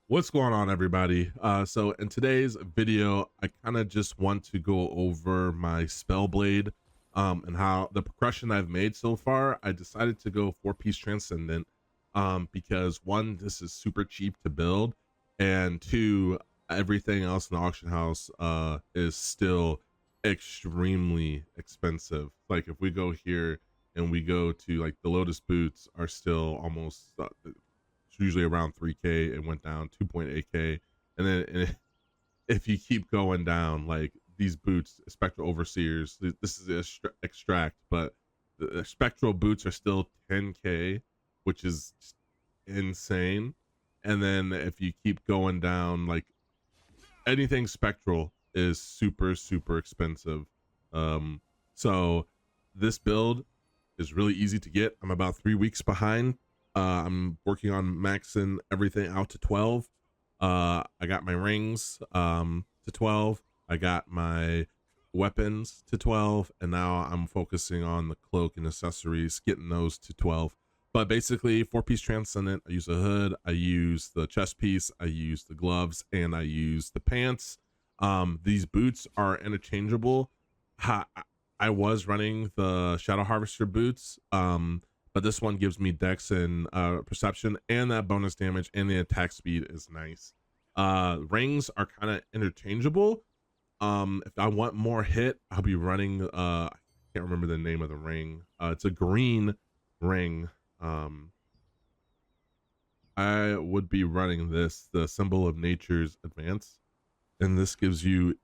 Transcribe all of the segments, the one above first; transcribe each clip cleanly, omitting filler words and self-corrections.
What's going on, everybody? So in today's video, I kind of just want to go over my Spellblade and how the progression I've made so far. I decided to go 4-piece transcendent because one, this is super cheap to build, and two, everything else in the auction house is still extremely expensive. Like if we go here and we go to like the Lotus boots are still almost it's usually around 3K. It went down 2.8K, and then if you keep going down, like these boots, Spectral Overseers, this is the extract, but the Spectral boots are still 10K, which is just insane. And then if you keep going down, like anything Spectral is super expensive. Um, so this build is really easy to get. I'm about 3 weeks behind. I'm working on maxing everything out to 12. I got my rings to 12. I got my weapons to 12, and now I'm focusing on the cloak and accessories, getting those to 12. But basically, 4-piece transcendent. I use a hood, I use the chest piece, I use the gloves, and I use the pants. These boots are interchangeable. I was running the Shadow Harvester boots, but this one gives me dex and perception, and that bonus damage, and the attack speed is nice. Rings are kind of interchangeable. If I want more hit, I'll be running I can't remember the name of the ring. It's a green ring. I would be running this, the Symbol of Nature's Advance, and this gives you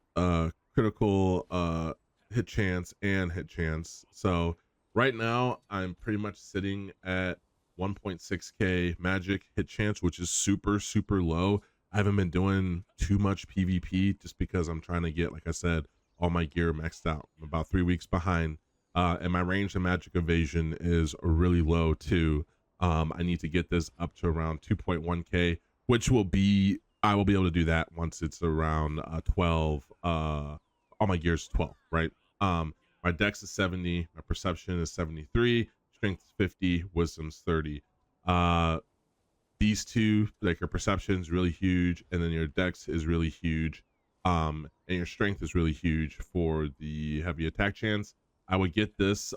critical hit chance and hit chance. So right now I'm pretty much sitting at 1.6k magic hit chance, which is super low. I haven't been doing too much PvP just because I'm trying to get, like I said, all my gear maxed out. I'm about 3 weeks behind, and my range and magic evasion is really low too. I need to get this up to around 2.1k, which will be, I will be able to do that once it's around 12. All my gears 12, right? My dex is 70, my perception is 73, strength is 50, wisdom's 30. These two, like your perception is really huge, and then your dex is really huge, and your strength is really huge for the heavy attack chance. I would get this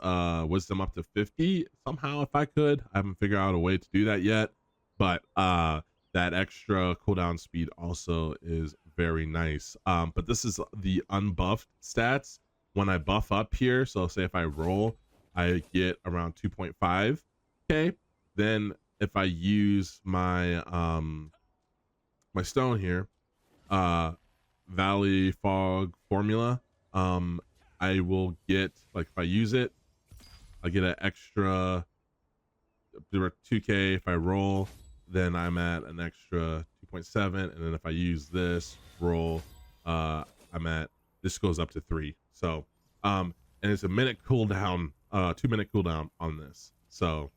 wisdom up to 50 somehow if I could. I haven't figured out a way to do that yet, but that extra cooldown speed also is very nice. But this is the unbuffed stats. When I buff up here, so say if I roll, I get around 2.5k. Then if I use my my stone here, Valley Fog formula, I will get, like if I use it, I get an extra 2k. If I roll, then I'm at an extra 2.7, and then if I use this roll, I'm at, this goes up to 3. So and it's a minute cooldown, 2-minute cooldown on this. So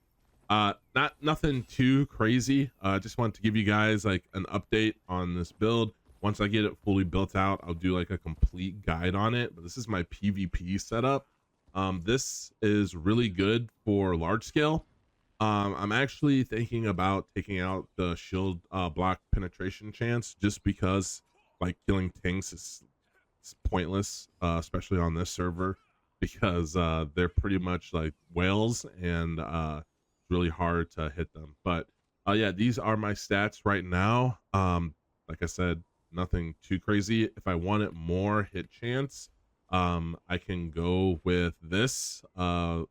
nothing too crazy. Just wanted to give you guys like an update on this build. Once I get it fully built out, I'll do like a complete guide on it, but this is my PvP setup. This is really good for large scale. I'm actually thinking about taking out the shield block penetration chance, just because like killing tanks is pointless, especially on this server, because they're pretty much like whales, and it's really hard to hit them. But yeah, these are my stats right now. Like I said, nothing too crazy. If I wanted more hit chance, I can go with this, the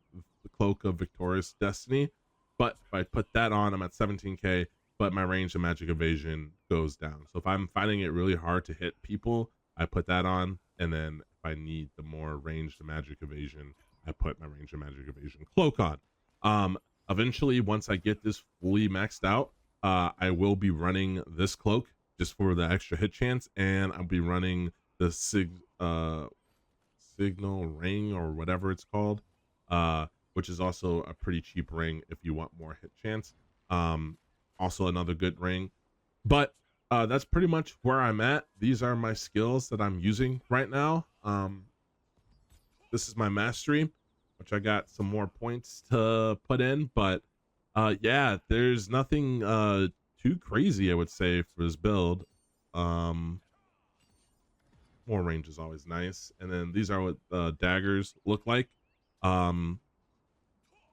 Cloak of Victorious Destiny. But if I put that on, I'm at 17k, but my range of magic evasion goes down. So if I'm finding it really hard to hit people, I put that on, and then if I need the more ranged magic evasion, I put my range of magic evasion cloak on. Eventually, once I get this fully maxed out, I will be running this cloak just for the extra hit chance, and I'll be running the signal ring, or whatever it's called, which is also a pretty cheap ring if you want more hit chance. Also another good ring. But that's pretty much where I'm at. These are my skills that I'm using right now. This is my mastery, which I got some more points to put in, but yeah, there's nothing too crazy, I would say, for this build. Um, more range is always nice. And then these are what daggers look like. Um,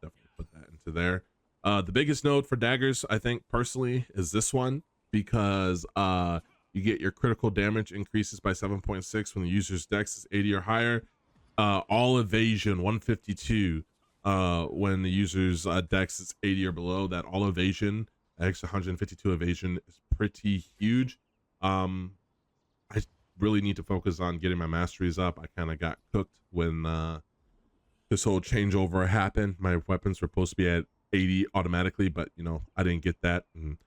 definitely put that into there. The biggest node for daggers, I think personally, is this one, because you get your critical damage increases by 7.6 when the user's dex is 80 or higher. All evasion 152 when the user's dex is 80 or below. That all evasion, extra 152 evasion, is pretty huge. I really need to focus on getting my masteries up. I kind of got cooked when this whole changeover happened. My weapons were supposed to be at 80 automatically, but you know, I didn't get that, and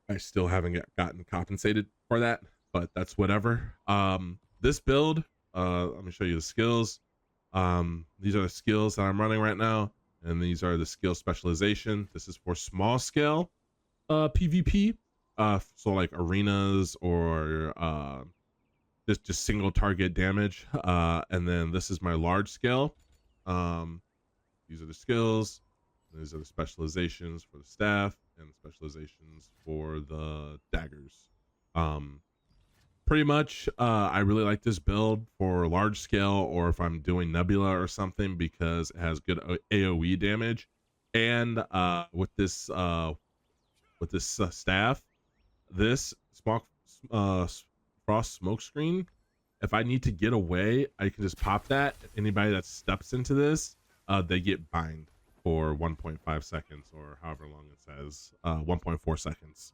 I still haven't gotten compensated for that, but that's whatever. This build, let me show you the skills. These are the skills that I'm running right now, and these are the skill specialization. This is for small scale PvP, so like arenas or just single target damage. And then this is my large scale. These are the skills. These are the specializations for the staff and the specializations for the daggers. Pretty much, I really like this build for large scale, or if I'm doing Nebula or something, because it has good AoE damage. And with this staff, this frost smoke screen, if I need to get away, I can just pop that. Anybody that steps into this, they get bind for 1.5 seconds, or however long it says, 1.4 seconds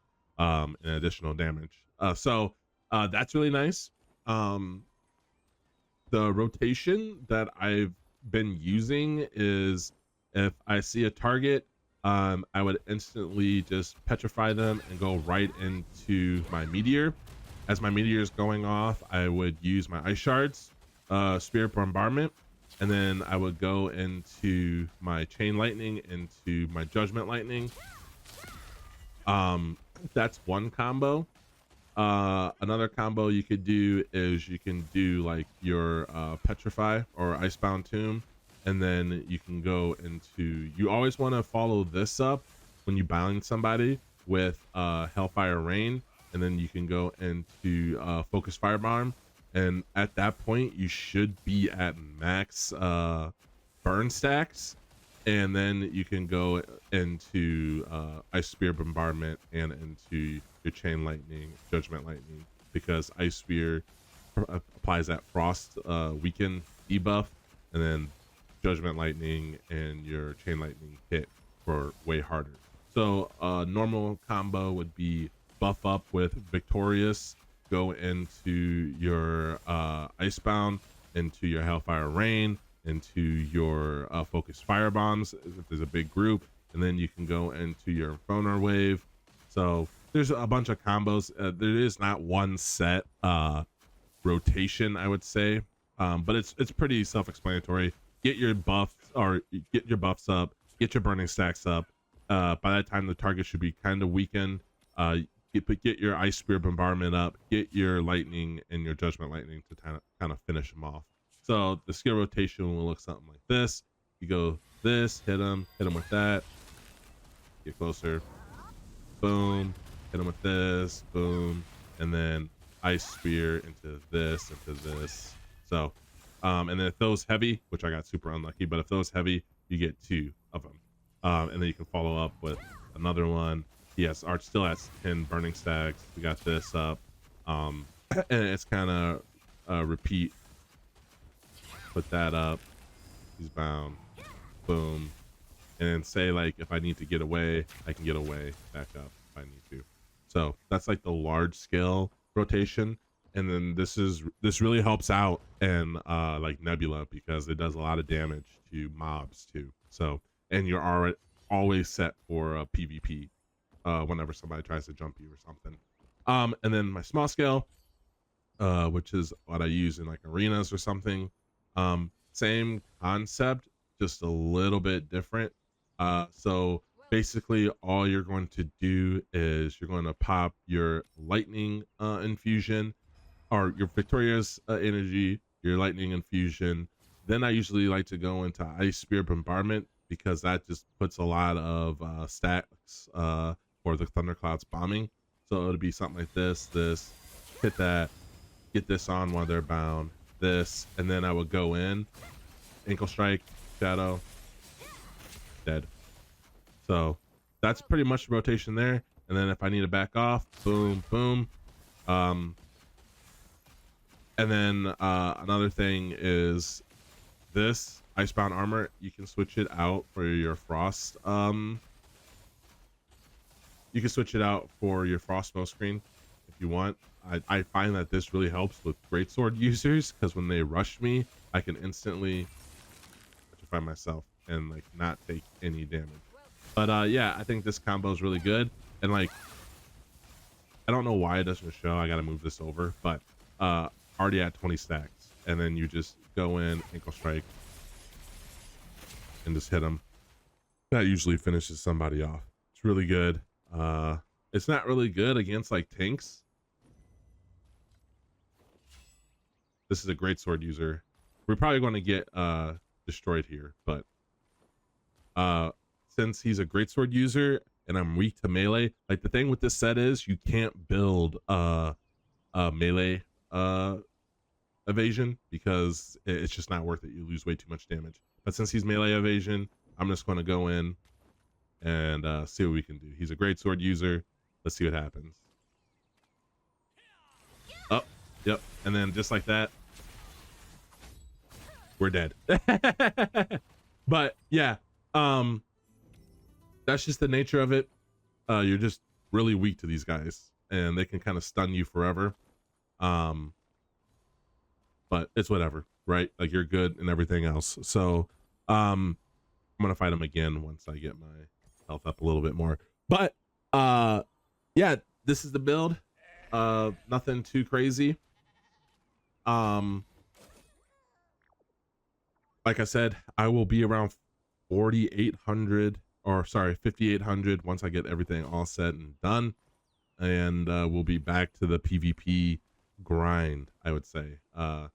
in additional damage. So that's really nice. The rotation that I've been using is, if I see a target, I would instantly just petrify them and go right into my meteor. As my meteor is going off, I would use my ice shards, spirit bombardment, and then I would go into my chain lightning, into my judgment lightning. That's one combo. Another combo you could do is you can do like your petrify or icebound tomb, and then you can go into, you always want to follow this up when you bind somebody with hellfire rain, and then you can go into focus firebomb, and at that point you should be at max burn stacks, and then you can go into ice spear bombardment and into your chain lightning, judgment lightning, because ice spear applies that frost weaken debuff, and then judgment lightning and your chain lightning hit for way harder. So normal combo would be buff up with victorious, go into your icebound, into your hellfire rain, into your focus fire bombs if there's a big group, and then you can go into your inferno wave. So there's a bunch of combos. There is not one set rotation, I would say, but it's pretty self-explanatory. Get your buffs, or get your buffs up, get your burning stacks up. By that time the target should be kind of weakened. Get your ice spear bombardment up, get your lightning and your judgment lightning to kind of finish them off. So the skill rotation will look something like this. You go this, hit him with that, get closer, boom, hit him with this, boom, and then ice spear into this, So and then if those heavy, which I got super unlucky, but if those heavy, you get 2 of them. And then you can follow up with another one. Yes, Arch still has 10 burning stacks. We got this up. And it's kind of repeat. Put that up. He's bound. Boom. And then say, like, if I need to get away, I can get away back up if I need to. So that's like the large scale rotation. And then this really helps out in like Nebula, because it does a lot of damage to mobs too. So, and you're always set for PvP whenever somebody tries to jump you or something. And then my small scale, which is what I use in like arenas or something. Same concept, just a little bit different. So basically all you're going to do is you're going to pop your lightning infusion, or your victorious energy, your lightning infusion. Then I usually like to go into ice spear bombardment, because that just puts a lot of stacks for the thunderclouds bombing. So it'll be something like this, hit that, get this on while they're bound, this, and then I would go in, ankle strike, shadow, dead. So that's pretty much the rotation there. And then if I need to back off, boom, boom. And then another thing is this icebound armor. You can switch it out for your frost. You can switch it out for your frost smoke screen if you want. I find that this really helps with greatsword users, because when they rush me, I can instantly electrify myself and like not take any damage. But yeah, I think this combo is really good. And like, I don't know why it doesn't show. I gotta move this over, but already at 20 stacks, and then you just go in, ankle strike, and just hit them. That usually finishes somebody off. It's really good. It's not really good against like tanks. This is a great sword user. We're probably going to get destroyed here, but since he's a great sword user and I'm weak to melee, like the thing with this set is you can't build melee evasion, because it's just not worth it. You lose way too much damage. But since he's melee evasion, I'm just going to go in and see what we can do. He's a great sword user. Let's see what happens. Oh, yep. And then just like that, we're dead. But yeah, that's just the nature of it. You're just really weak to these guys, and they can kind of stun you forever. But it's whatever, right? Like, you're good and everything else. So I'm gonna fight him again once I get my health up a little bit more. But yeah, this is the build. Nothing too crazy. Like I said, I will be around 4,800, or sorry, 5,800 once I get everything all set and done, and we'll be back to the PvP grind, I would say. I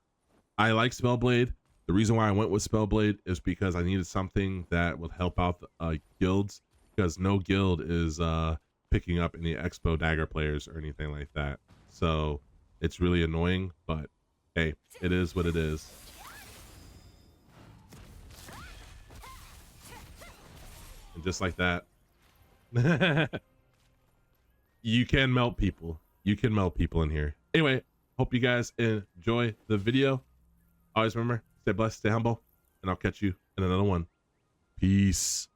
like Spellblade. The reason why I went with Spellblade is because I needed something that would help out the guilds, because no guild is picking up any Expo dagger players or anything like that. So it's really annoying, but hey, it is what it is. And just like that, you can melt people. You can melt people in here. Anyway, hope you guys enjoy the video. Always remember, stay blessed, stay humble, and I'll catch you in another one. Peace.